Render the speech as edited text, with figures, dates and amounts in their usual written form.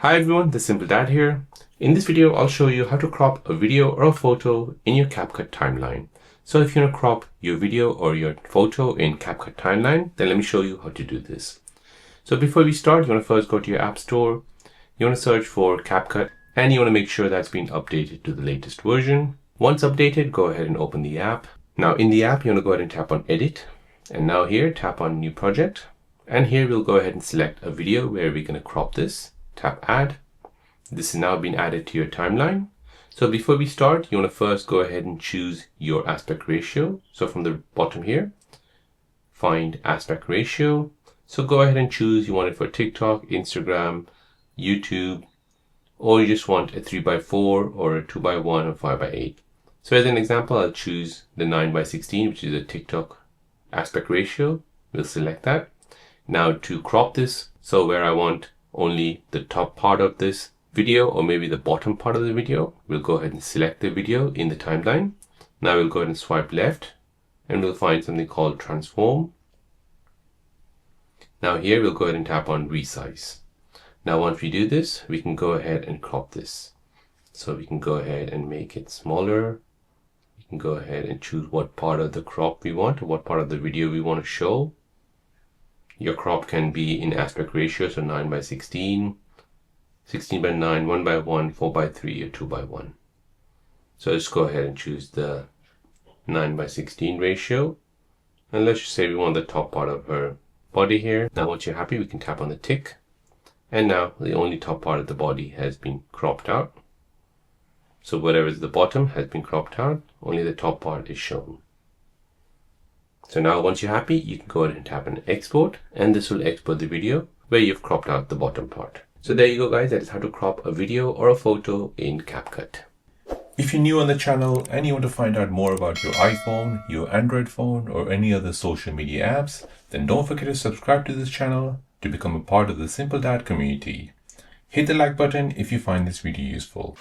Hi everyone, this is Simple Dad here. In this video, I'll show you how to crop a video or a photo in your Capcut timeline. So if you want to crop your video or your photo in Capcut timeline, then let me show you how to do this. So before we start, you want to first go to your app store. You want to search for Capcut and you want to make sure that's been updated to the latest version. Once updated, go ahead and open the app. Now in the app, you want to go ahead and tap on Edit. And now here, tap on New Project. And here we'll go ahead and select a video where we're going to crop this. Tap Add. This has now been added to your timeline. So before we start, you want to first go ahead and choose your aspect ratio. So from the bottom here, find aspect ratio. So go ahead and choose you want it for TikTok, Instagram, YouTube, or you just want a 3x4 or a 2x1 or 5x8. So as an example, I'll choose the 9x16, which is a TikTok aspect ratio. We'll select that. Now to crop this, so where I want only the top part of this video or maybe the bottom part of the video, we'll go ahead and select the video in the timeline. Now we'll go ahead and swipe left and we'll find something called transform. Now here we'll go ahead and tap on resize. Now once we do this, we can go ahead and crop this. So we can go ahead and make it smaller. We can go ahead and choose what part of the crop we want or what part of the video we want to show. Your crop can be in aspect ratio, so 9x16, 16x9, 1x1, 4x3, or 2x1. So let's go ahead and choose the 9x16 ratio. And let's just say we want the top part of her body here. Now once you're happy, we can tap on the tick. And now the only top part of the body has been cropped out. So whatever is the bottom has been cropped out, only the top part is shown. So now once you're happy, you can go ahead and tap on export and this will export the video where you've cropped out the bottom part. So there you go guys, that is how to crop a video or a photo in Capcut. If you're new on the channel and you want to find out more about your iPhone, your Android phone or any other social media apps, then don't forget to subscribe to this channel to become a part of the Simple Dad community. Hit the like button if you find this video useful.